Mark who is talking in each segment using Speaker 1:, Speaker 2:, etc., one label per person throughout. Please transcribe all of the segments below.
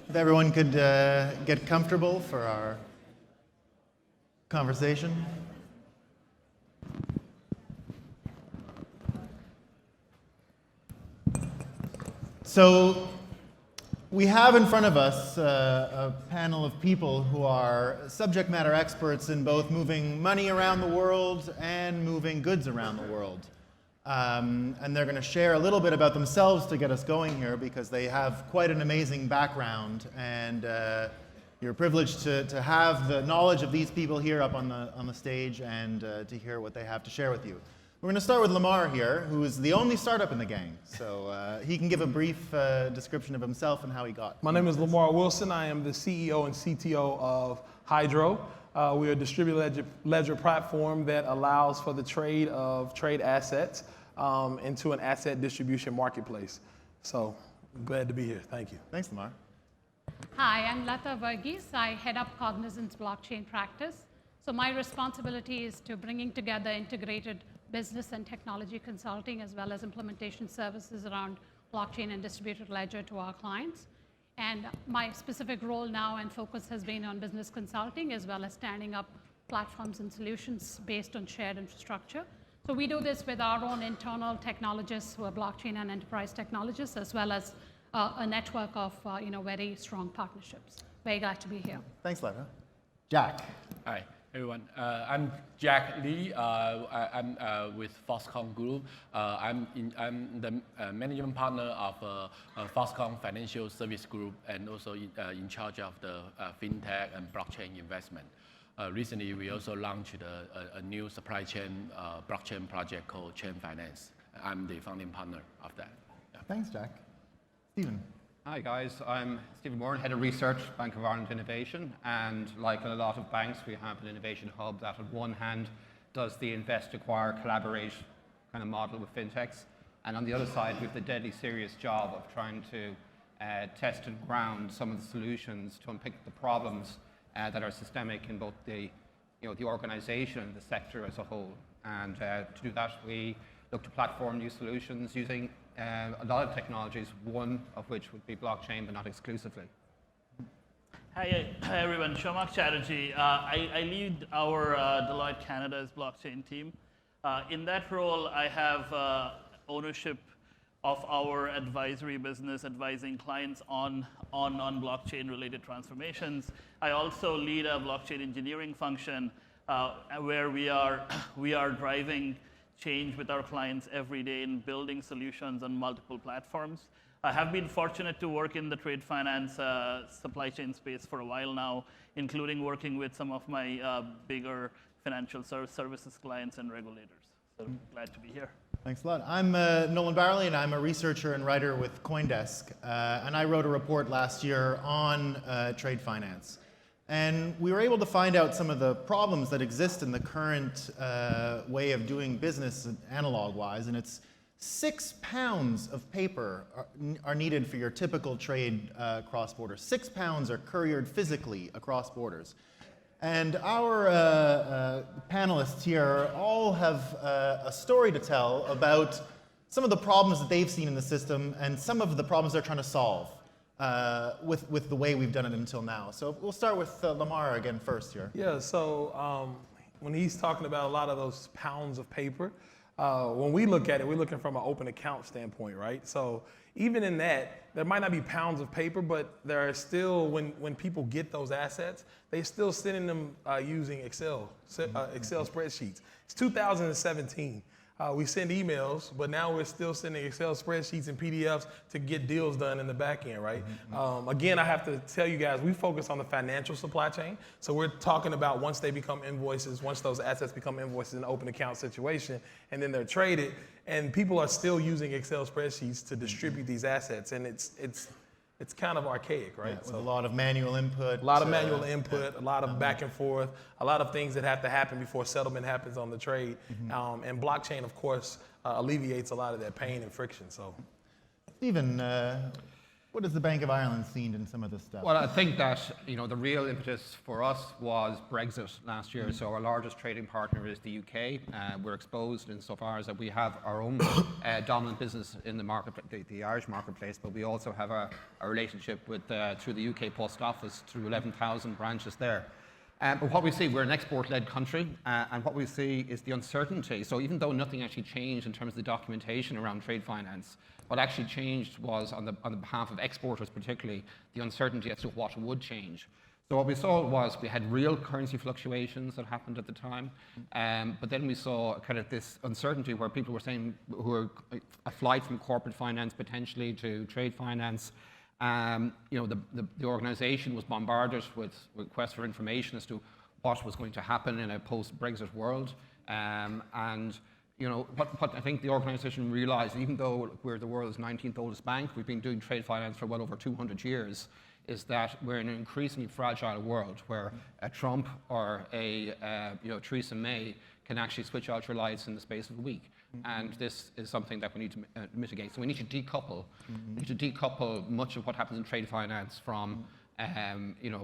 Speaker 1: If everyone could get comfortable for our conversation. So we have in front of us a panel of people who are subject matter experts in both moving money around the world and moving goods around the world. And they're going to share a little bit about themselves to get us going here because they have quite an amazing background, and you're privileged to have the knowledge of these people here up on the stage and to hear what they have to share with you. We're going to start with Lamar here, who is the only startup in the gang. So he can give a brief description of himself and how he got.
Speaker 2: My name is Lamar Wilson. I am the CEO and CTO of Hydro. We are a distributed ledger platform that allows for the trade of trade assets into an asset distribution marketplace. So glad to be here. Thank you.
Speaker 1: Thanks, Lamar.
Speaker 3: Hi, I'm Lata Varghese. I head up Cognizant's blockchain practice. So my responsibility is to bringing together integrated business and technology consulting as well as implementation services around blockchain and distributed ledger to our clients. And my specific role now and focus has been on business consulting as well as standing up platforms and solutions based on shared infrastructure. So we do this with our own internal technologists who are blockchain and enterprise technologists, as well as a network of very strong partnerships. Very glad to be here.
Speaker 1: Thanks, Lata. Jack.
Speaker 4: Hi, everyone. I'm Jack Lee. I'm with Foxconn Group. I'm the management partner of Foxconn Financial Service Group and also in charge of the fintech and blockchain investment. Recently, we also launched a new supply chain blockchain project called Chain Finance. I'm the founding partner of that. Yeah.
Speaker 1: Thanks, Jack. Stephen.
Speaker 5: Hi guys, I'm Stephen Moran, Head of Research, Bank of Ireland Innovation, and like a lot of banks, we have an innovation hub that on one hand does the invest, acquire, collaborate kind of model with fintechs, and on the other side we have the deadly serious job of trying to test and ground some of the solutions to unpick the problems that are systemic in both the organization and the sector as a whole. And to do that, we look to platform new solutions using a lot of technologies, one of which would be blockchain, but not exclusively.
Speaker 6: Hi everyone, Shomak Chatterjee. I lead our Deloitte Canada's blockchain team. In that role, I have ownership of our advisory business, advising clients on blockchain-related transformations. I also lead a blockchain engineering function where we are driving change with our clients every day in building solutions on multiple platforms. I have been fortunate to work in the trade finance supply chain space for a while now, including working with some of my bigger financial services clients and regulators. So glad to be here.
Speaker 1: Thanks a lot. I'm Nolan Barley, and I'm a researcher and writer with CoinDesk. And I wrote a report last year on trade finance. And we were able to find out some of the problems that exist in the current way of doing business analog-wise. And it's 6 pounds of paper are needed for your typical trade cross-border. 6 pounds are couriered physically across borders. And our panelists here all have a story to tell about some of the problems that they've seen in the system and some of the problems they're trying to solve with the way we've done it until now. So we'll start with Lamar again first here.
Speaker 2: Yeah, so when he's talking about a lot of those pounds of paper, when we look at it, we're looking from an open account standpoint, right? So even in that, there might not be pounds of paper, but there are still, when people get those assets, they're still sending them using Excel spreadsheets. It's 2017. We send emails, but now we're still sending Excel spreadsheets and PDFs to get deals done in the back end, right? Again, I have to tell you guys, we focus on the financial supply chain. So we're talking about once they become invoices, once those assets become invoices in an open account situation, and then they're traded, and people are still using Excel spreadsheets to distribute these assets, and it's kind of archaic, right?
Speaker 1: Yeah, with a lot of manual input.
Speaker 2: A lot of manual input, a lot of back and forth, a lot of things that have to happen before settlement happens on the trade. And blockchain, of course, alleviates a lot of that pain and friction. So,
Speaker 1: Stephen, What has the Bank of Ireland seen in some of this stuff?
Speaker 5: Well, I think that the real impetus for us was Brexit last year. So our largest trading partner is the UK. We're exposed insofar as that we have our own dominant business in the market, the Irish marketplace, but we also have a relationship with through the UK Post Office through 11,000 branches there. But what we see, we're an export-led country, and what we see is the uncertainty. So even though nothing actually changed in terms of the documentation around trade finance, what actually changed was, on the behalf of exporters particularly, the uncertainty as to what would change. So what we saw was we had real currency fluctuations that happened at the time, but then we saw kind of this uncertainty where people were saying, who were a flight from corporate finance potentially to trade finance. The organization was bombarded with requests for information as to what was going to happen in a post-Brexit world. What I think the organization realized, even though we're the world's 19th oldest bank, we've been doing trade finance for well over 200 years, is that we're in an increasingly fragile world where a Trump or a Theresa May can actually switch out your lights in the space of a week. And this is something that we need to mitigate. So we need to decouple. We need to decouple much of what happens in trade finance from,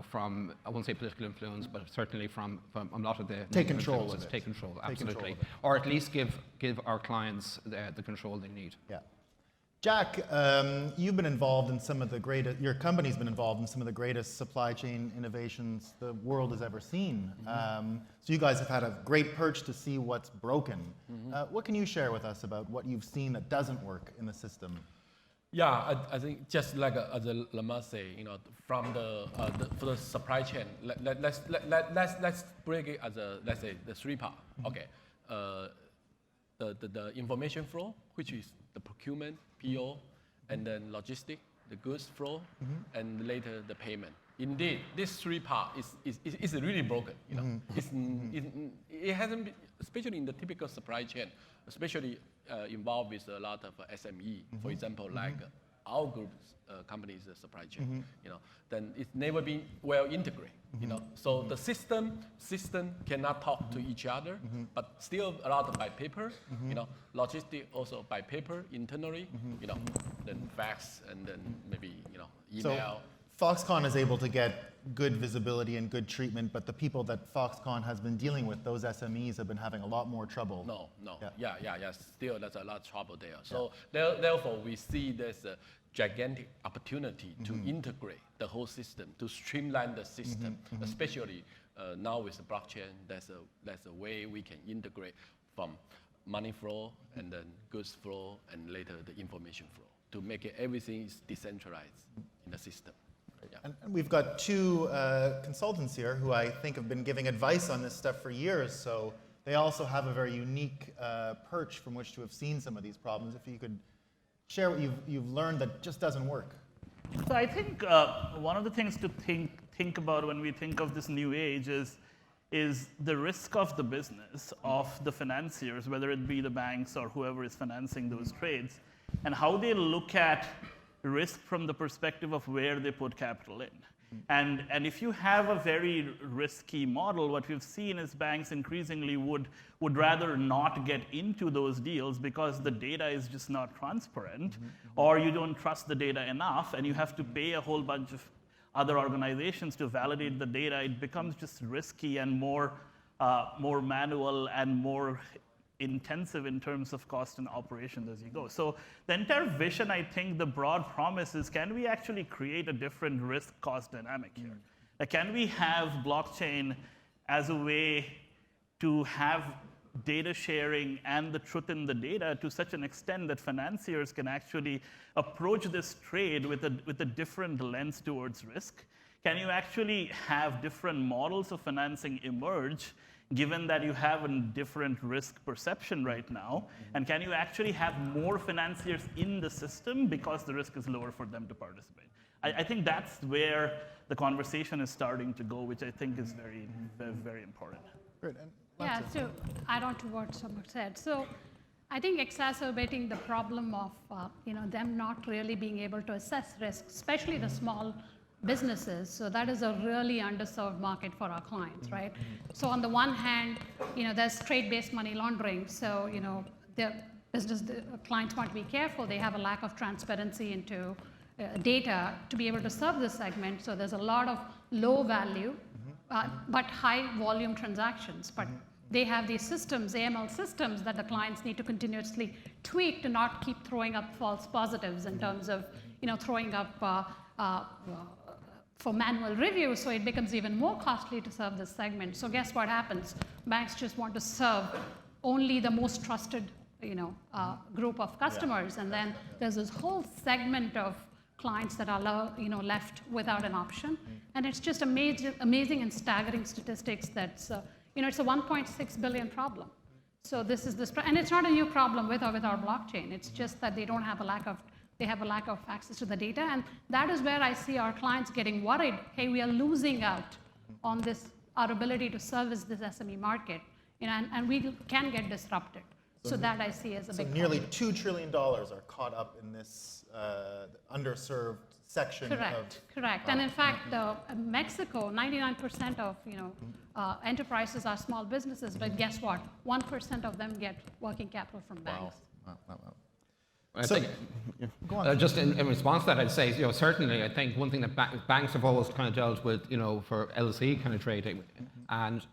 Speaker 5: from, I won't say political influence, but certainly from a lot of the
Speaker 1: Take control of it.
Speaker 5: Take control,
Speaker 1: Take control
Speaker 5: absolutely.
Speaker 1: of it.
Speaker 5: Or at least give our clients the control they need.
Speaker 1: Yeah. Jack, you've been involved in some of the greatest, your company's been involved in some of the greatest supply chain innovations the world has ever seen. So you guys have had a great perch to see what's broken. What can you share with us about what you've seen that doesn't work in the system?
Speaker 4: Yeah, I think just like as Lamar say, from for the supply chain, let's break it as let's say the three part. Okay, the information flow, which is the procurement, PO, and then logistic, the goods flow, and later the payment. Indeed, this three part is really broken. It hasn't been, especially in the typical supply chain, especially involved with a lot of SME. For example, like our group's company's supply chain. Then it's never been well integrated. So the system cannot talk to each other, but still a lot by paper. Logistic also by paper internally. Then fax and then maybe email.
Speaker 1: So Foxconn is able to get good visibility and good treatment, but the people that Foxconn has been dealing with, those SMEs, have been having a lot more trouble.
Speaker 4: No. Yeah. Still, there's a lot of trouble there. So therefore, we see there's a gigantic opportunity to integrate the whole system, to streamline the system, especially now with the blockchain. There's a way we can integrate from money flow and then goods flow and later the information flow to make it everything is decentralized in the system. Yeah.
Speaker 1: And we've got two consultants here who I think have been giving advice on this stuff for years, so they also have a very unique perch from which to have seen some of these problems. If you could share what you've learned that just doesn't work.
Speaker 6: So I think one of the things to think about when we think of this new age is the risk of the business, of the financiers, whether it be the banks or whoever is financing those trades, and how they look at risk from the perspective of where they put capital in. And if you have a very risky model, what we've seen is banks increasingly would rather not get into those deals because the data is just not transparent, or you don't trust the data enough, and you have to pay a whole bunch of other organizations to validate the data. It becomes just risky and more manual and more intensive in terms of cost and operations as you go. So the entire vision, I think the broad promise is, can we actually create a different risk cost dynamic here? Like, can we have blockchain as a way to have data sharing and the truth in the data to such an extent that financiers can actually approach this trade with a different lens towards risk? Can you actually have different models of financing emerge given that you have a different risk perception right now? And can you actually have more financiers in the system because the risk is lower for them to participate? I think that's where the conversation is starting to go, which I think is very, very, very important.
Speaker 1: Great.
Speaker 3: Yeah, so add on to what Samar said. So I think exacerbating the problem of them not really being able to assess risk, especially the small businesses. So that is a really underserved market for our clients, right? So on the one hand, there's trade-based money laundering. So the clients want to be careful. They have a lack of transparency into data to be able to serve this segment. So there's a lot of low value, but high volume transactions. But they have these systems, AML systems, that the clients need to continuously tweak to not keep throwing up false positives in terms of, throwing up for manual review. So it becomes even more costly to serve this segment. So guess what happens? Banks just want to serve only the most trusted, group of customers, and then there's this whole segment of clients that are left without an option. And it's just amazing and staggering statistics that's, it's a 1.6 billion problem. So this is and it's not a new problem with or without blockchain. It's just that they have a lack of access to the data. And that is where I see our clients getting worried. Hey, we are losing out on our ability to service this SME market, and we can get disrupted. So that I see as a big
Speaker 1: nearly
Speaker 3: problem.
Speaker 1: $2 trillion are caught up in this underserved section
Speaker 3: Correct. And in fact, Mexico, 99% of enterprises are small businesses, but guess what? 1% of them get working capital from banks.
Speaker 1: Wow.
Speaker 5: I think,
Speaker 1: Go on.
Speaker 5: just in response to that, I'd say, certainly, I think one thing that banks have always kind of dealt with, for LC kind of trading, and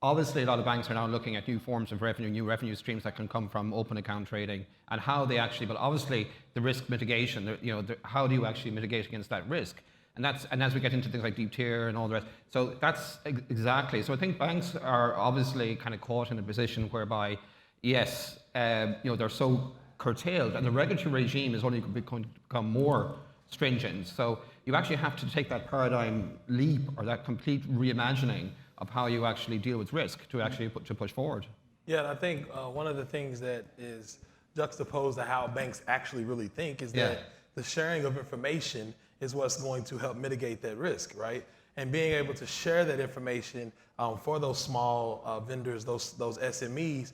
Speaker 5: obviously a lot of banks are now looking at new forms of revenue, new revenue streams that can come from open account trading, and how they actually, but obviously the risk mitigation, how do you actually mitigate against that risk? And as we get into things like deep tier and all the rest, so that's exactly. So I think banks are obviously kind of caught in a position whereby, yes, they're so curtailed, and the regulatory regime is only going to become more stringent. So you actually have to take that paradigm leap, or that complete reimagining of how you actually deal with risk to actually push forward.
Speaker 2: Yeah, and I think one of the things that is juxtaposed to how banks actually really think is that the sharing of information is what's going to help mitigate that risk, right? And being able to share that information for those small vendors, those SMEs,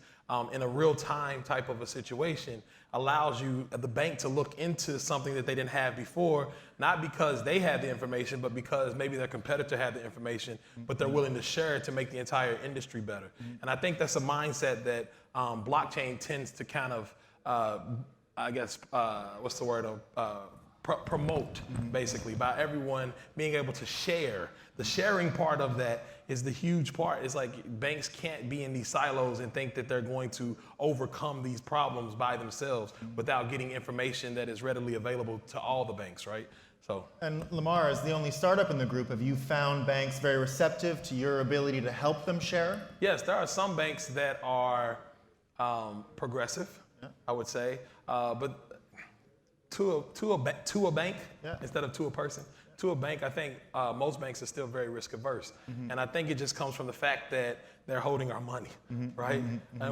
Speaker 2: in a real-time type of a situation allows the bank to look into something that they didn't have before, not because they had the information, but because maybe their competitor had the information, but they're willing to share it to make the entire industry better. And I think that's a mindset that blockchain tends to kind of, promote, basically, by everyone being able to share. The sharing part of that is the huge part. It's like banks can't be in these silos and think that they're going to overcome these problems by themselves without getting information that is readily available to all the banks, right? So.
Speaker 1: And Lamar, as the only startup in the group, have you found banks very receptive to your ability to help them share?
Speaker 2: Yes, there are some banks that are progressive, I would say, but to a bank instead of to a person. To a bank, I think most banks are still very risk averse, and I think it just comes from the fact that they're holding our money, right?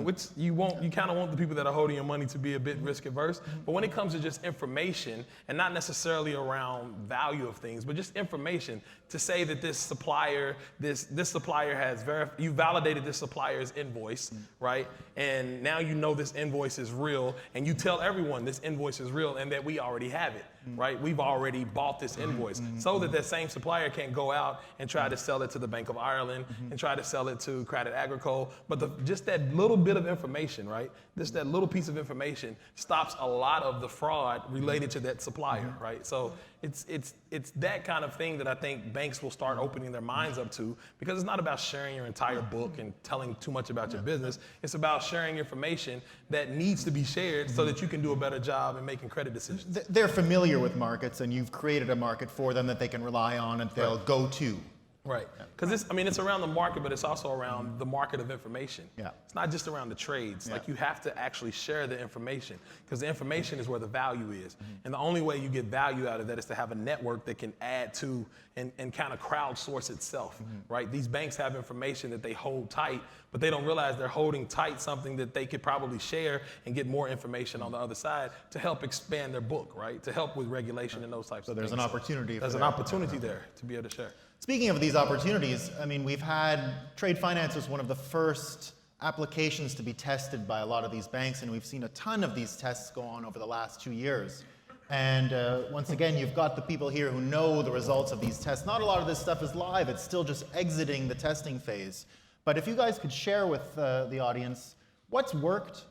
Speaker 2: Which you kind of want the people that are holding your money to be a bit risk averse. But when it comes to just information, and not necessarily around value of things, but just information to say that this supplier, this supplier has you validated this supplier's invoice, right? And now you know this invoice is real, and you tell everyone this invoice is real and that we already have it, right? We've already bought this invoice, so that same supplier can't go out and try to sell it to the Bank of Ireland and try to sell it to Credit Agricole. But just that little bit of information, right? Just that little piece of information stops a lot of the fraud related to that supplier, right? So it's that kind of thing that I think banks will start opening their minds up to, because it's not about sharing your entire book and telling too much about your business. It's about sharing information that needs to be shared so that you can do a better job in making credit decisions.
Speaker 1: They're familiar with markets, and you've created a market for them that they can rely on and they'll go to.
Speaker 2: Right, because it's around the market, but it's also around the market of information.
Speaker 1: Yeah.
Speaker 2: It's not just around the trades. Like, you have to actually share the information, because the information is where the value is. And the only way you get value out of that is to have a network that can add to and kind of crowdsource itself, right? These banks have information that they hold tight, but they don't realize they're holding tight something that they could probably share and get more information on the other side to help expand their book, right? To help with regulation and those types of things.
Speaker 1: So there's an opportunity.
Speaker 2: There's an opportunity there to be able to share.
Speaker 1: Speaking of these opportunities, I mean, we've had trade finance was one of the first applications to be tested by a lot of these banks, and we've seen a ton of these tests go on over the last 2 years. And once again, you've got the people here who know the results of these tests. Not a lot of this stuff is live, it's still just exiting the testing phase. But if you guys could share with the audience what's worked,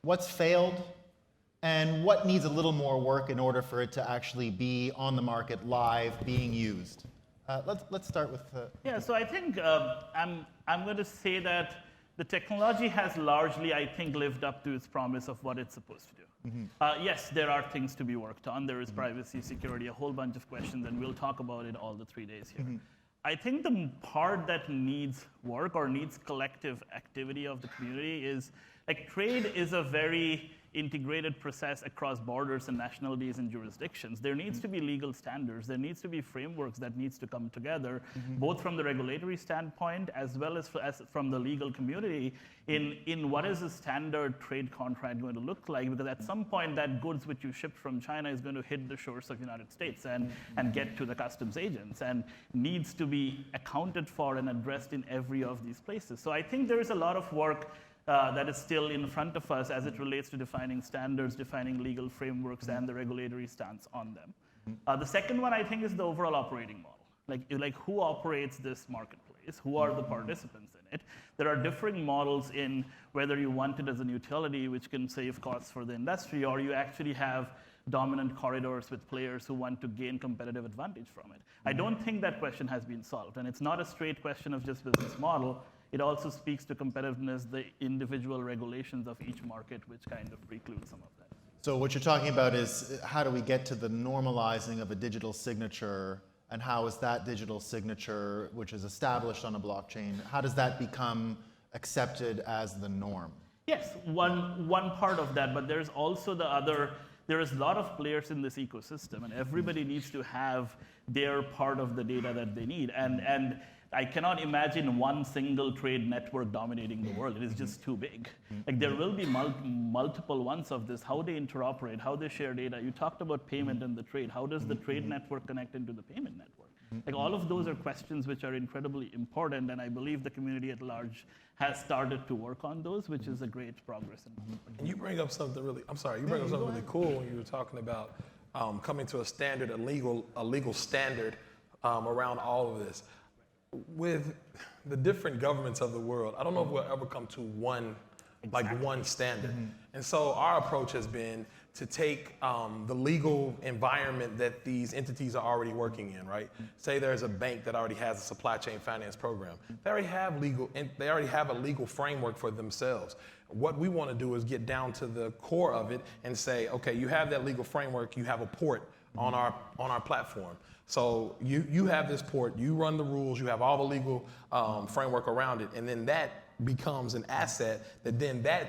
Speaker 1: what's failed, and what needs a little more work in order for it to actually be on the market live, being used? Let's start with.
Speaker 6: Yeah, so I think I'm going to say that the technology has largely, I think, lived up to its promise of what it's supposed to do. Yes, there are things to be worked on. There is privacy, security, a whole bunch of questions, and we'll talk about it all the 3 days here. I think the part that needs work or needs collective activity of the community is, like, trade is a very integrated process across borders and nationalities and jurisdictions. There needs to be legal standards. There needs to be frameworks that needs to come together, both from the regulatory standpoint as well as from the legal community in what is a standard trade contract going to look like, because at some point that goods which you ship from China is going to hit the shores of the United States and get to the customs agents and needs to be accounted for and addressed in every of these places. So I think there is a lot of work that is still in front of us as it relates to defining standards, defining legal frameworks, and the regulatory stance on them. The second one, I think, is the overall operating model. Like who operates this marketplace? Who are the participants in it? There are differing models in whether you want it as an utility, which can save costs for the industry, or you actually have dominant corridors with players who want to gain competitive advantage from it. I don't think that question has been solved, and it's not a straight question of just business model. It also speaks to competitiveness, the individual regulations of each market, which kind of preclude some of that.
Speaker 1: So what you're talking about is how do we get to the normalizing of a digital signature, and how is that digital signature, which is established on a blockchain, how does that become accepted as the norm?
Speaker 6: Yes, one part of that, but there's also the other. There is a lot of players in this ecosystem, and everybody needs to have their part of the data that they need. And I cannot imagine one single trade network dominating the world. It is just too big. Like, there will be multiple ones of this, how they interoperate, how they share data. You talked about payment and the trade. How does the trade network connect into the payment network? Like, all of those are questions which are incredibly important, and I believe the community at large has started to work on those, which is a great progress.
Speaker 2: And you bring up something really, I'm sorry, you bring up something really cool when you were talking about coming to a standard, a legal standard around all of this. With the different governments of the world, I don't know if we'll ever come to one standard. And so our approach has been to take the legal environment that these entities are already working in, right? Say there's a bank that already has a supply chain finance program. They already have a legal framework for themselves. What we want to do is get down to the core of it and say, okay, you have that legal framework, you have a port on our platform. So you have this port, you run the rules, you have all the legal framework around it, and then that becomes an asset that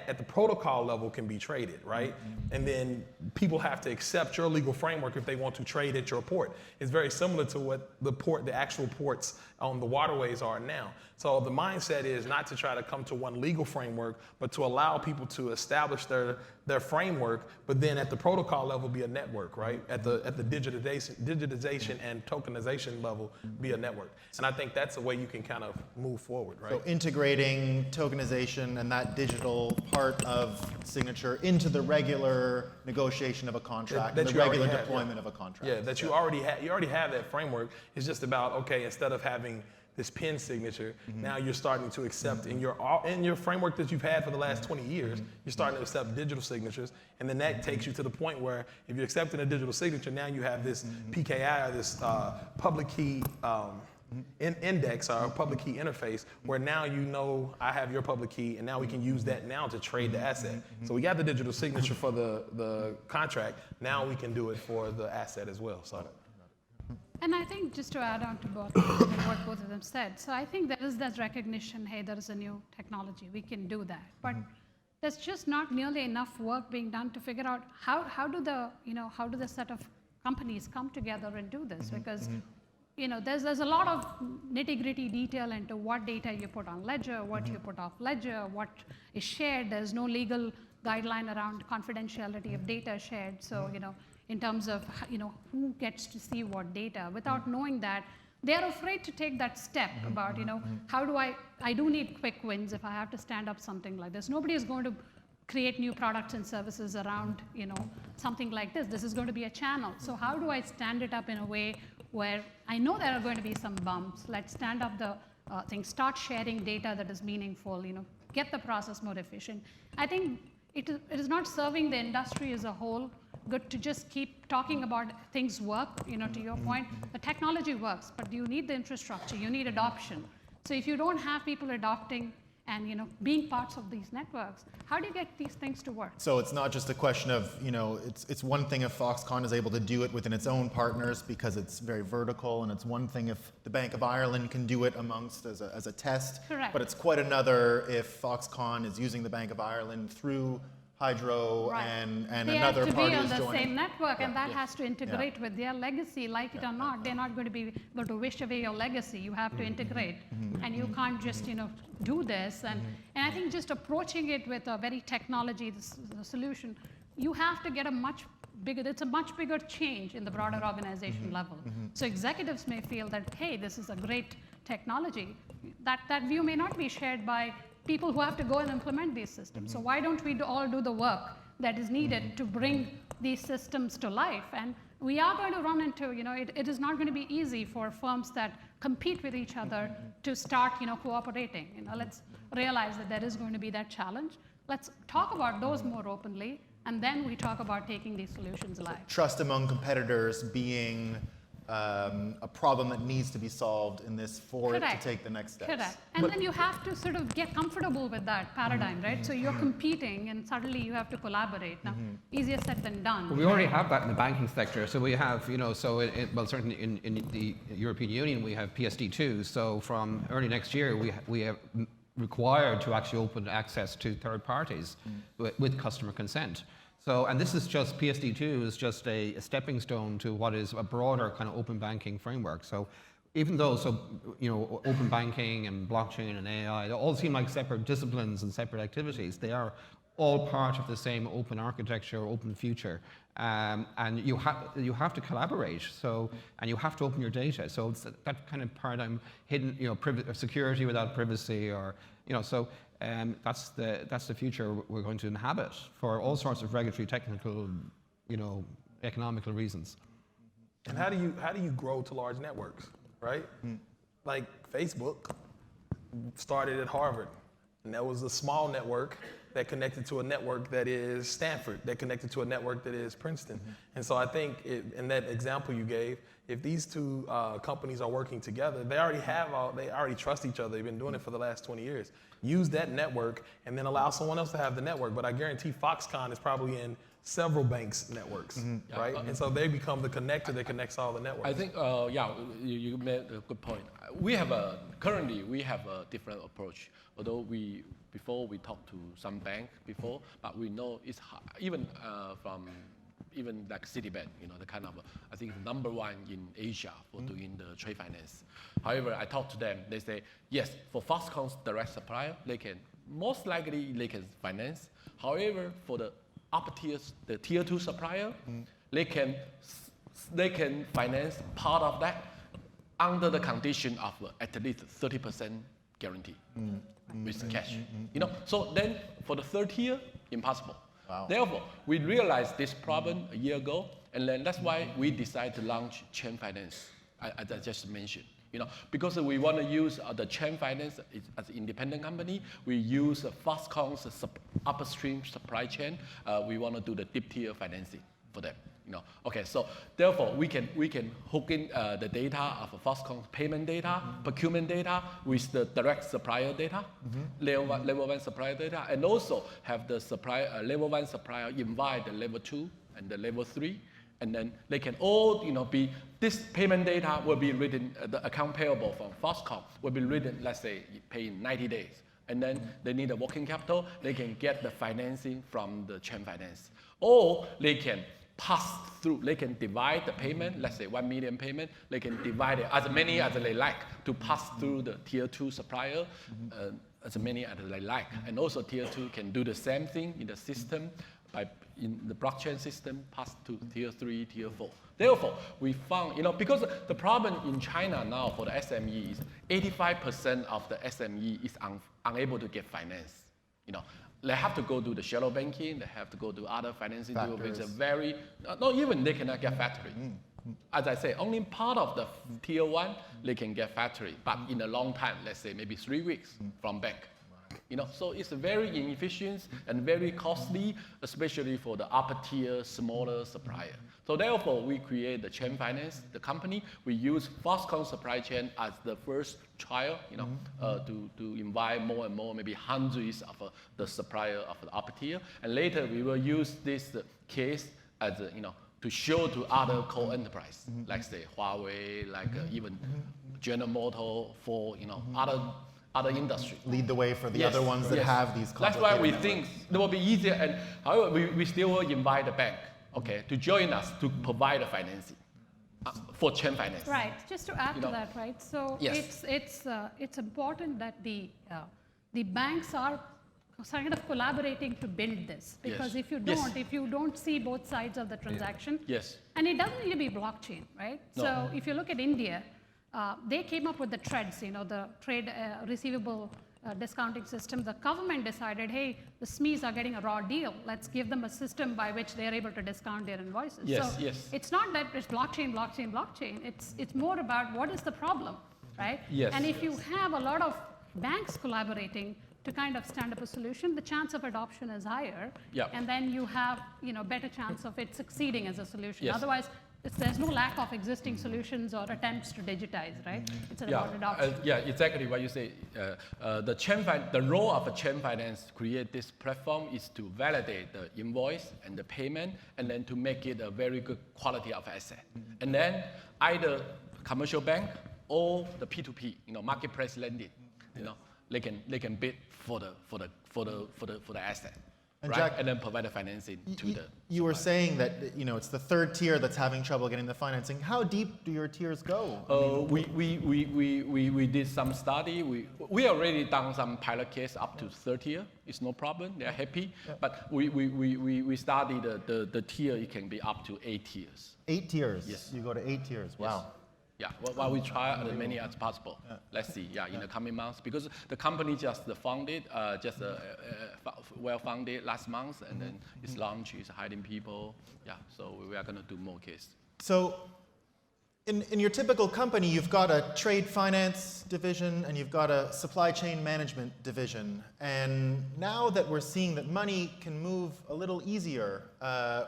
Speaker 2: at the protocol level can be traded, right? And then people have to accept your legal framework if they want to trade at your port. It's very similar to what the actual ports on the waterways are now. So the mindset is not to try to come to one legal framework, but to allow people to establish their framework, but then at the protocol level be a network, right? At the digitization and tokenization level be a network. And I think that's the way you can kind of move forward, right?
Speaker 1: So integrating tokenization and that digital part of signature into the regular negotiation of a contract, and the regular deployment of a contract.
Speaker 2: Yeah, that you already have that framework. It's just about, okay, instead of having this pen signature, now you're starting to accept in your framework that you've had for the last 20 years, you're starting to accept digital signatures, and then that takes you to the point where if you're accepting a digital signature, now you have this PKI, or this public key index, or public key interface, where now you know I have your public key, and now we can use that now to trade the asset. So we got the digital signature for the contract, now we can do it for the asset as well. So.
Speaker 3: And I think just to add on to what both of them said, so I think there is that recognition, hey, there is a new technology, we can do that. But there's just not nearly enough work being done to figure out how do the set of companies come together and do this? Because there's a lot of nitty-gritty detail into what data you put on Ledger, what you put off Ledger, what is shared. There's no legal guideline around confidentiality of data shared. So in terms of who gets to see what data. Without knowing that, they're afraid to take that step about how do I do need quick wins if I have to stand up something like this. Nobody is going to create new products and services around something like this. This is going to be a channel. So how do I stand it up in a way where I know there are going to be some bumps? Let's stand up the thing, start sharing data that is meaningful, get the process more efficient. I think it is not serving the industry as a whole good to just keep talking about things work, to your point. The technology works, but you need the infrastructure, you need adoption. So if you don't have people adopting and being parts of these networks, how do you get these things to work?
Speaker 1: So it's not just a question of, it's one thing if Foxconn is able to do it within its own partners because it's very vertical, and it's one thing if the Bank of Ireland can do it amongst as a test.
Speaker 3: Correct.
Speaker 1: But it's quite another if Foxconn is using the Bank of Ireland through Hydro
Speaker 3: Right.
Speaker 1: and
Speaker 3: They
Speaker 1: another
Speaker 3: have to
Speaker 1: party
Speaker 3: be on
Speaker 1: is
Speaker 3: the
Speaker 1: joining.
Speaker 3: same network, and that
Speaker 1: Yeah.
Speaker 3: has to integrate with their legacy, like it or not. They're not going to be able to wish away your legacy. You have to integrate, and you can't just do this. And I think just approaching it with a very technology the solution, you have to get a much bigger. It's a much bigger change in the broader organization level. So executives may feel that, hey, this is a great technology. That view may not be shared by people who have to go and implement these systems. So why don't we all do the work that is needed to bring these systems to life? And we are going to run into, it is not going to be easy for firms that compete with each other to start, cooperating. Let's realize that there is going to be that challenge. Let's talk about those more openly, and then we talk about taking these solutions live.
Speaker 1: Trust among competitors being a problem that needs to be solved in this for it to
Speaker 3: Correct.
Speaker 1: take the next steps.
Speaker 3: Correct. And then you have to sort of get comfortable with that paradigm, right? So you're competing, and suddenly you have to collaborate. Now, easier said than done.
Speaker 7: Well, we already have that in the banking sector. So we have, well, certainly in the European Union, we have PSD2. So from early next year, we have required to actually open access to third parties with customer consent. So, and this is just, PSD2 is just a stepping stone to what is a broader kind of open banking framework. So even though, open banking and blockchain and AI, they all seem like separate disciplines and separate activities, they are all part of the same open architecture, open future. And you have to collaborate, and you have to open your data. So it's that kind of paradigm, hidden, security without privacy, or, that's the future we're going to inhabit for all sorts of regulatory, technical, economical reasons.
Speaker 2: And how do you grow to large networks, right? Like Facebook started at Harvard, and that was a small network that connected to a network that is Stanford, that connected to a network that is Princeton. And so I think in that example you gave, if these two companies are working together, they already trust each other. They've been doing it for the last 20 years. Use that network and then allow someone else to have the network. But I guarantee Foxconn is probably in several banks' networks, right? And so they become the connector that connects all the networks.
Speaker 4: I think, you made a good point. Currently we have a different approach. Although before we talked to some bank before, but we know it's hard, even from like Citibank, the kind of, I think number one in Asia for doing the trade finance. However, I talked to them, they say, yes, for Foxconn's direct supplier, most likely they can finance. However, for the upper tiers, the tier 2 supplier, they can finance part of that under the condition of at least 30% guarantee with cash. So then for the third tier, impossible.
Speaker 1: Wow.
Speaker 4: Therefore, we realized this problem a year ago, and then that's why we decided to launch Chain Finance, as I just mentioned. Because we want to use the Chain Finance as an independent company. We use Foxconn's upstream supply chain. We want to do the deep tier financing for them. Okay, so therefore we can hook in the data of Foxconn's payment data, procurement data with the direct supplier data, level 1 supplier data, and also have the level 1 supplier invite the level 2 and the level 3, and then they can all this payment data will be written, the account payable from Foxconn will be written, let's say, pay in 90 days. And then they need a working capital, they can get the financing from the Chain Finance. Or they can pass through, they can divide the payment, let's say 1 million payment, they can divide it as many as they like to pass through the tier 2 supplier, as many as they like. And also tier 2 can do the same thing in the system, in the blockchain system, pass to tier 3, tier 4. Therefore, we found, because the problem in China now for the SME is 85% of the SME is unable to get finance. They have to go do the shadow banking, they have to go do other financing deals, which are not even they cannot get factory. As I say, only part of the tier 1, they can get factory, but in a long time, let's say maybe 3 weeks from bank. So it's very inefficient and very costly, especially for the upper tier, smaller supplier. So therefore, we create the Chain Finance, the company. We use Foxconn supply chain as the first trial, to invite more and more, maybe hundreds of the supplier of the upper tier. And later, we will use this case as to show to other core enterprise, like say Huawei, like even General Motors, for other industry.
Speaker 1: Lead the way for the
Speaker 4: Yes,
Speaker 1: other ones that
Speaker 4: yes.
Speaker 1: have these
Speaker 4: That's why we
Speaker 1: complicated
Speaker 4: think
Speaker 1: networks.
Speaker 4: it will be easier, and however, we still will invite the bank, to join us to provide the financing for Chain Finance.
Speaker 3: Right. Just to add to that, right? So
Speaker 4: Yes.
Speaker 3: it's important that the banks are kind of collaborating to build this, because
Speaker 4: Yes.
Speaker 3: if you don't see both sides of the transaction,
Speaker 4: Yes.
Speaker 3: and it doesn't need to be blockchain, right?
Speaker 4: No.
Speaker 3: So if you look at India, they came up with the TREDS, the trade receivable discounting system. The government decided, hey, the SMEs are getting a raw deal. Let's give them a system by which they're able to discount their invoices.
Speaker 4: Yes,
Speaker 3: So
Speaker 4: yes.
Speaker 3: it's not that it's blockchain. It's more about what is the problem, right?
Speaker 4: Yes.
Speaker 3: And if you have a lot of banks collaborating to kind of stand up a solution, the chance of adoption is higher.
Speaker 4: Yeah.
Speaker 3: And then you have, better chance of it succeeding as a solution.
Speaker 4: Yes.
Speaker 3: Otherwise, there's no lack of existing solutions or attempts to digitize, right? It's about adoption.
Speaker 4: Exactly what you say. The role of a Chain Finance to create this platform is to validate the invoice and the payment, and then to make it a very good quality of asset. And then either commercial bank or the P2P, marketplace lending, they can bid for the asset.
Speaker 1: And
Speaker 4: right?
Speaker 1: Jack,
Speaker 4: And then provide the financing to the.
Speaker 1: You were saying that it's the third tier that's having trouble getting the financing. How deep do your tiers go?
Speaker 4: We did some study. We already done some pilot case up to third tier. It's no problem. They're happy.
Speaker 1: Yeah.
Speaker 4: But we studied the tier. It can be up to 8 tiers.
Speaker 1: 8 tiers.
Speaker 4: Yes.
Speaker 1: You go to 8 tiers. Wow.
Speaker 4: Yeah, while we try as many as possible. Let's see, in the coming months, because the company just founded, well funded last month, and then it's launched, it's hiring people. Yeah, so we are gonna do more cases.
Speaker 1: So in your typical company, you've got a trade finance division and you've got a supply chain management division. And now that we're seeing that money can move a little easier,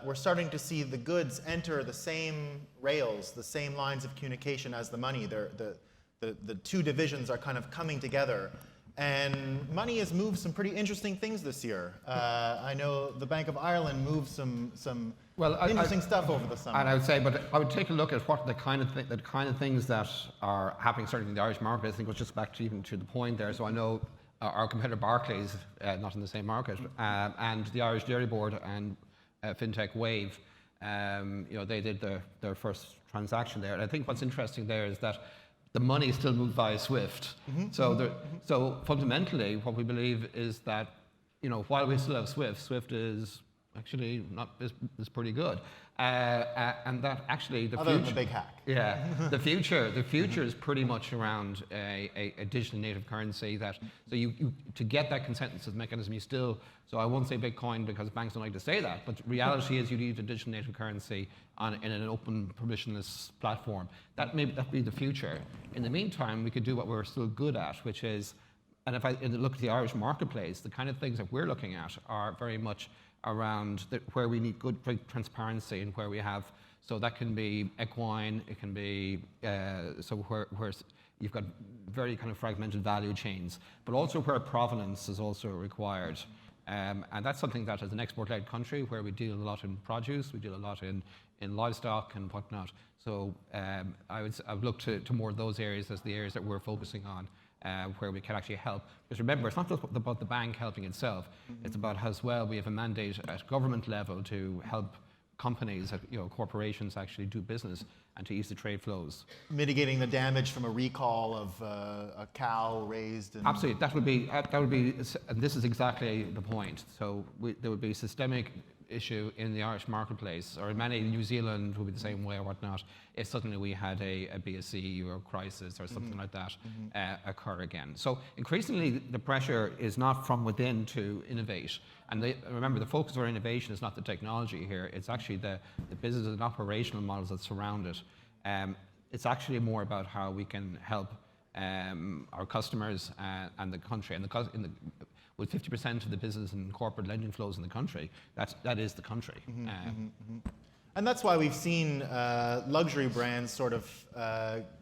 Speaker 1: we're starting to see the goods enter the same rails, the same lines of communication as the money. The two divisions are kind of coming together. And money has moved some pretty interesting things this year. I know the Bank of Ireland moved some interesting stuff over the summer.
Speaker 7: And I would say, but I would take a look at what the kind of things that are happening, certainly in the Irish market. I think it was just back to even to the point there. So I know our competitor Barclays, not in the same market, and the Irish Dairy Board and FinTech Wave, they did their first transaction there. And I think what's interesting there is that the money is still moved via SWIFT. So fundamentally, what we believe is that, while we still have SWIFT is actually is pretty good, and that actually the
Speaker 1: Other
Speaker 7: future.
Speaker 1: than the big hack.
Speaker 7: Yeah, the future is pretty much around a digital native currency. So you to get that consensus mechanism, you still. So I won't say Bitcoin because banks don't like to say that, but reality is you need a digital native currency in an open permissionless platform. That be the future. In the meantime, we could do what we're still good at, which is, and if I look at the Irish marketplace, the kind of things that we're looking at are very much around where we need good transparency and where we have. So that can be equine, it can be where you've got very kind of fragmented value chains, but also where provenance is also required. And that's something that, as an export-led country, where we deal a lot in produce, we deal a lot in livestock and whatnot. So I would look to more of those areas as the areas that we're focusing on, where we can actually help. Because remember, it's not just about the bank helping itself. It's about how as well we have a mandate at government level to help companies, corporations actually do business and to ease the trade flows.
Speaker 1: Mitigating the damage from a recall of a cow raised.
Speaker 7: Absolutely, that would be, and this is exactly the point. So there would be systemic issue in the Irish marketplace, or in many, New Zealand would be the same way or whatnot, if suddenly we had a BSE or crisis or something like that occur again. So increasingly the pressure is not from within to innovate. And remember, the focus of our innovation is not the technology here, it's actually the business and operational models that surround it. It's actually more about how we can help our customers and the country. And with 50% of the business and corporate lending flows in the country, that is the country.
Speaker 1: And that's why we've seen luxury brands sort of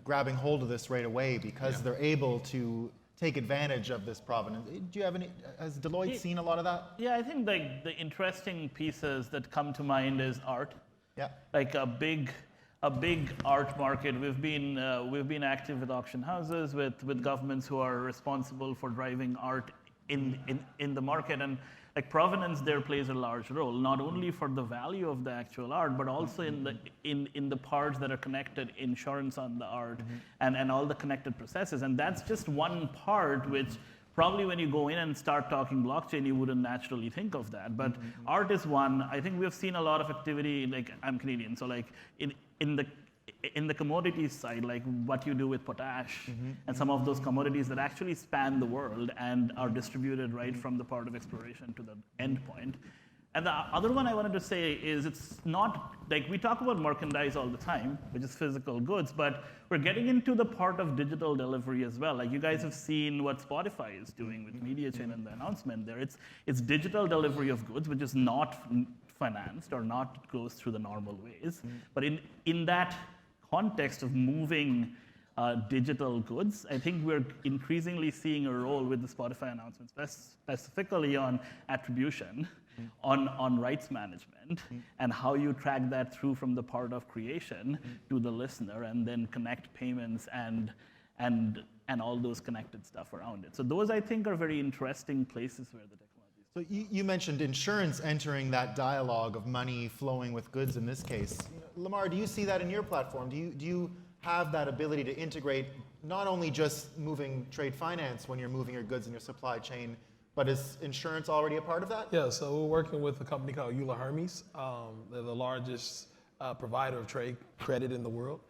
Speaker 1: grabbing hold of this right away, because they're able to take advantage of this provenance. Do you have has Deloitte seen a lot of that?
Speaker 6: Yeah, I think like the interesting pieces that come to mind is art.
Speaker 1: Yeah.
Speaker 6: Like a big art market. We've been active with auction houses, with governments who are responsible for driving art in the market, and like provenance there plays a large role, not only for the value of the actual art, but also in the parts that are connected, insurance on the art, and all the connected processes. And that's just one part which probably when you go in and start talking blockchain, you wouldn't naturally think of that. But art is one. I think we've seen a lot of activity, like I'm Canadian, so like in the commodities side, like what you do with potash and some of those commodities that actually span the world and are distributed right from the part of exploration to the end point. And the other one I wanted to say is it's not, like we talk about merchandise all the time, which is physical goods, but we're getting into the part of digital delivery as well. Like you guys have seen what Spotify is doing with MediaChain and the announcement there. It's digital delivery of goods, which is not financed or not goes through the normal ways. But in that context of moving digital goods, I think we're increasingly seeing a role with the Spotify announcement, specifically on attribution, on rights management, and how you track that through from the part of creation to the listener, and then connect payments and all those connected stuff around it. So those, I think, are very interesting places where the technology is.
Speaker 1: So you mentioned insurance entering that dialogue of money flowing with goods in this case. Lamar, do you see that in your platform? Do you have that ability to integrate not only just moving trade finance when you're moving your goods in your supply chain, but is insurance already a part of that?
Speaker 2: Yeah, so we're working with a company called Euler Hermes. They're the largest provider of trade credit in the world.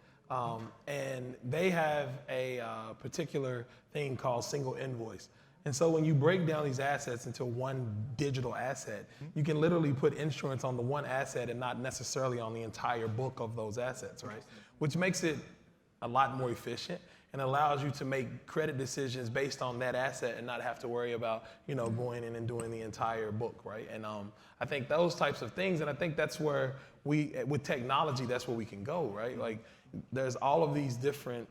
Speaker 2: And they have a particular thing called single invoice. And so when you break down these assets into one digital asset, you can literally put insurance on the one asset and not necessarily on the entire book of those assets, right? Which makes it a lot more efficient and allows you to make credit decisions based on that asset and not have to worry about, going in and doing the entire book, right? And I think those types of things, and I think that's where with technology, that's where we can go, right? Like there's all of these different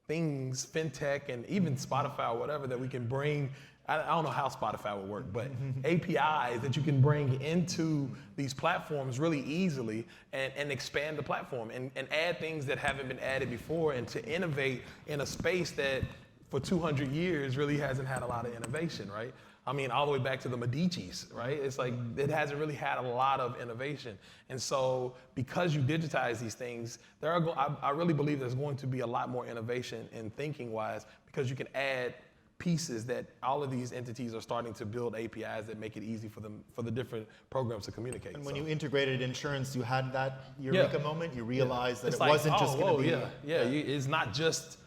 Speaker 2: things, fintech and even Spotify or whatever, that we can bring. I don't know how Spotify would work, but APIs that you can bring into these platforms really easily and expand the platform and add things that haven't been added before, and to innovate in a space that for 200 years really hasn't had a lot of innovation, right? I mean, all the way back to the Medicis, right? It's like it hasn't really had a lot of innovation. And so because you digitize these things, I really believe there's going to be a lot more innovation in thinking-wise, because you can add pieces that all of these entities are starting to build APIs that make it easy for the different programs to communicate.
Speaker 1: And when you integrated insurance, you had that eureka moment? You realized that
Speaker 2: it's
Speaker 1: it wasn't just going to be...
Speaker 2: It's not just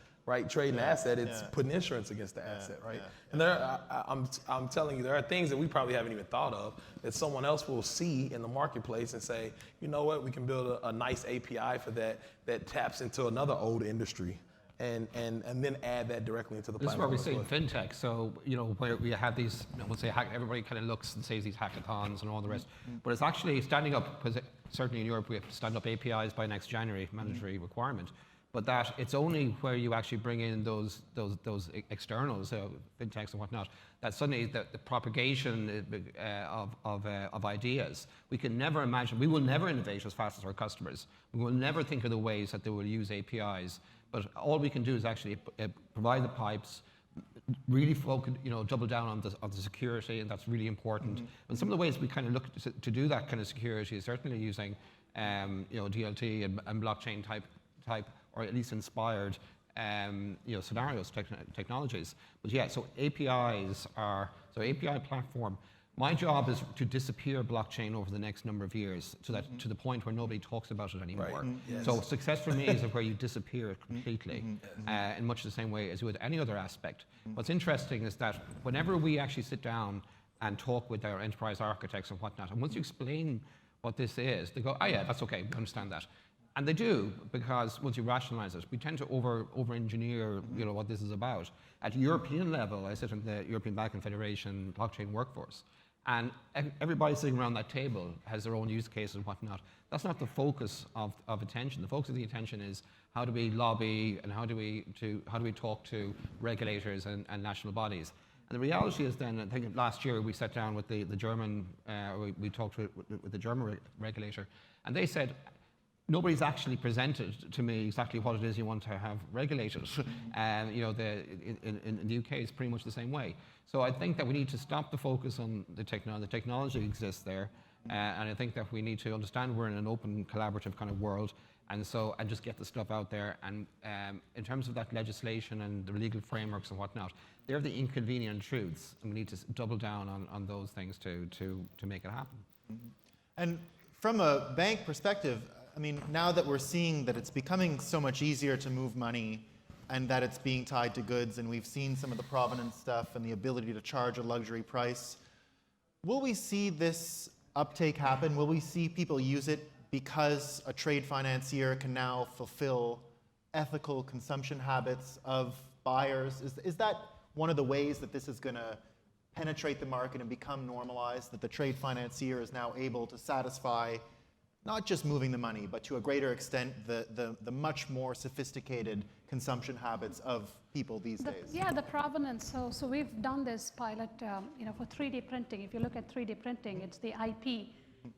Speaker 2: trading an asset, it's putting insurance against the asset, right? And I'm telling you, there are things that we probably haven't even thought of that someone else will see in the marketplace and say, you know what, we can build a nice API for that taps into another old industry. And then add that directly into the platform.
Speaker 7: This is where we see in fintech. So, where we have these, we'll say, everybody kind of looks and says these hackathons and all the rest. But it's actually standing up, because certainly in Europe we have to stand up APIs by next January, mandatory requirement. But that it's only where you actually bring in those externals, fintechs and whatnot, that suddenly the propagation of ideas. We can never imagine, we will never innovate as fast as our customers. We will never think of the ways that they will use APIs. But all we can do is actually provide the pipes, really focus, double down on the security, and that's really important. And some of the ways we kind of look to do that kind of security is certainly using, DLT and blockchain type, or at least inspired, scenarios, technologies. But so API platform. My job is to disappear blockchain over the next number of years, so that to the point where nobody talks about it anymore.
Speaker 2: Right. Yes.
Speaker 7: So success for me is where you disappear it completely, in much the same way as with any other aspect. What's interesting is that whenever we actually sit down and talk with our enterprise architects and whatnot, and once you explain what this is, they go, oh yeah, that's okay, we understand that. And they do, because once you rationalize it, we tend to over-engineer, you know, what this is about. At European level, I sit in the European Banking Federation blockchain workforce, and everybody sitting around that table has their own use case and whatnot. That's not the focus of attention. The focus of the attention is how do we lobby and how do we talk to regulators and national bodies. And the reality is then, I think last year we sat down with the German, we talked with the German regulator, and they said, nobody's actually presented to me exactly what it is you want to have regulated. And you know, in the UK, it's pretty much the same way. So I think that we need to stop the focus on the technology. The technology exists there, and I think that we need to understand we're in an open, collaborative kind of world, and just get the stuff out there. And in terms of that legislation and the legal frameworks and whatnot, they're the inconvenient truths, and we need to double down on those things to make it happen.
Speaker 1: And from a bank perspective, I mean, now that we're seeing that it's becoming so much easier to move money and that it's being tied to goods, and we've seen some of the provenance stuff and the ability to charge a luxury price, will we see this uptake happen? Will we see people use it because a trade financier can now fulfill ethical consumption habits of buyers? Is that one of the ways that this is going to penetrate the market and become normalized, that the trade financier is now able to satisfy not just moving the money, but to a greater extent, the much more sophisticated consumption habits of people these days?
Speaker 3: Yeah, the provenance. So we've done this pilot, you know, for 3D printing. If you look at 3D printing, it's the IP.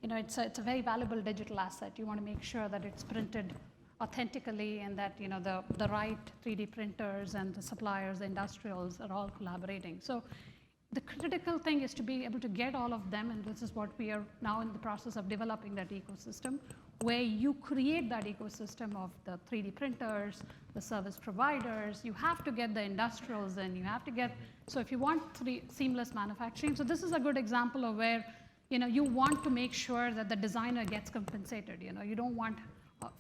Speaker 3: You know, it's a very valuable digital asset. You want to make sure that it's printed authentically and that, you know, the right 3D printers and the suppliers, the industrials are all collaborating. So the critical thing is to be able to get all of them, and this is what we are now in the process of developing, that ecosystem, where you create that ecosystem of the 3D printers, the service providers. You have to get the industrials in, you have to get, so if you want seamless manufacturing, so this is a good example of where, you know, you want to make sure that the designer gets compensated. You know, you don't want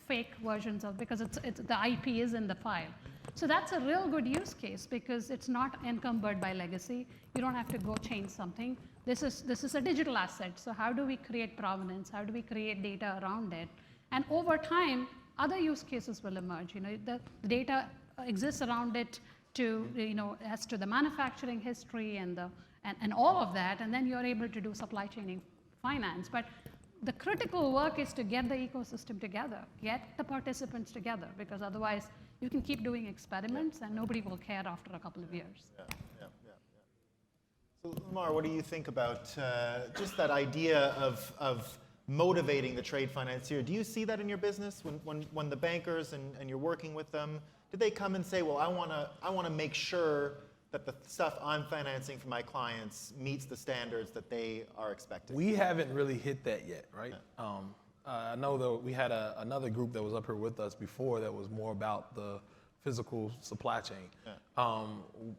Speaker 3: fake versions of, because it's the IP is in the file. So that's a real good use case because it's not encumbered by legacy. You don't have to go change something. This is a digital asset. So how do we create provenance? How do we create data around it? And over time, other use cases will emerge. You know, the data exists around it to, you know, as to the manufacturing history and all of that, and then you're able to do supply chain finance. But the critical work is to get the ecosystem together, get the participants together, because otherwise you can keep doing experiments and nobody will care after a couple of years.
Speaker 1: Yeah. So Lamar, what do you think about just that idea of motivating the trade financier? Do you see that in your business when the bankers and you're working with them? Did they come and say, well, I want to make sure that the stuff I'm financing for my clients meets the standards that they are expecting?
Speaker 2: We haven't really hit that yet, right? Yeah. I know that we had another group that was up here with us before that was more about the physical supply chain. Yeah.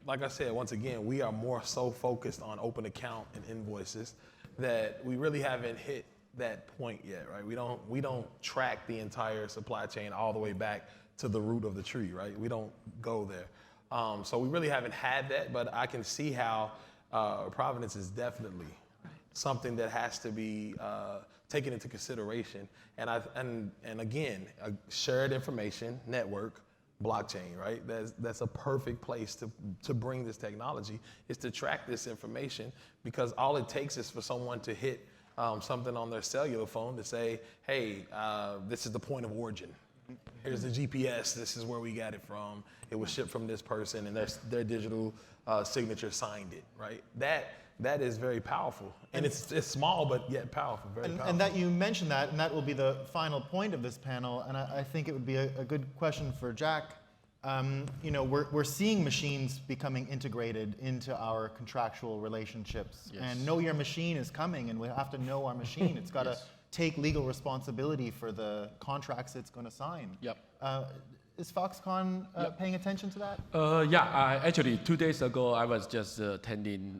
Speaker 2: Like I said, once again, we are more so focused on open account and invoices that we really haven't hit that point yet, right? We don't track the entire supply chain all the way back to the root of the tree, right? We don't go there. So we really haven't had that, but I can see how provenance is definitely something that has to be taken into consideration. And again, a shared information network, blockchain, right? That's a perfect place to bring this technology, is to track this information, because all it takes is for someone to hit something on their cellular phone to say, hey, this is the point of origin. Here's the GPS, this is where we got it from. It was shipped from this person, and their digital signature signed it, right? That is very powerful. And it's small, but yet powerful, very powerful.
Speaker 1: And that you mentioned that, and that will be the final point of this panel, and I think it would be a good question for Jack. You know, we're seeing machines becoming integrated into our contractual relationships. Yes. And Know Your Machine is coming, and we have to know our machine. It's got to take legal responsibility for the contracts it's going to sign.
Speaker 4: Yep.
Speaker 1: Is Foxconn paying attention to that?
Speaker 4: Actually, 2 days ago, I was just attending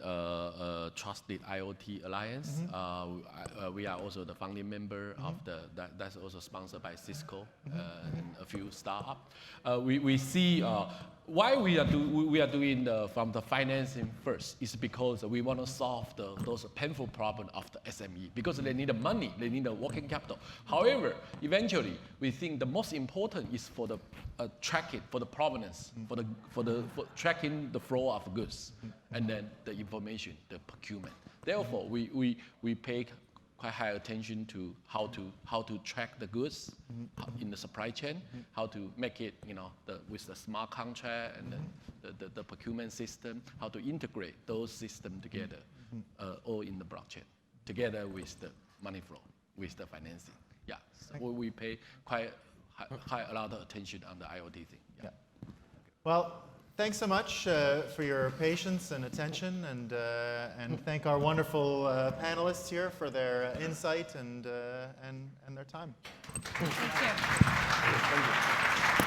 Speaker 4: Trusted IoT Alliance. Mm-hmm. We are also the founding member of that's also sponsored by Cisco and a few startups. We see why we are doing from the financing first is because we want to solve those painful problems of the SME because they need the money, they need the working capital. However, eventually we think the most important is for the tracking, for the provenance, for tracking the flow of goods, and then the information, the procurement. Therefore, we pay quite high attention to how to track the goods in the supply chain, how to make it, with the smart contract and then the procurement system, how to integrate those systems together, all in the blockchain, together with the money flow, with the financing. Yeah, so we pay quite a lot of attention on the IoT thing. Yeah.
Speaker 1: Well, thanks so much for your patience and attention, and thank our wonderful panelists here for their insight and their time.
Speaker 3: Thank you.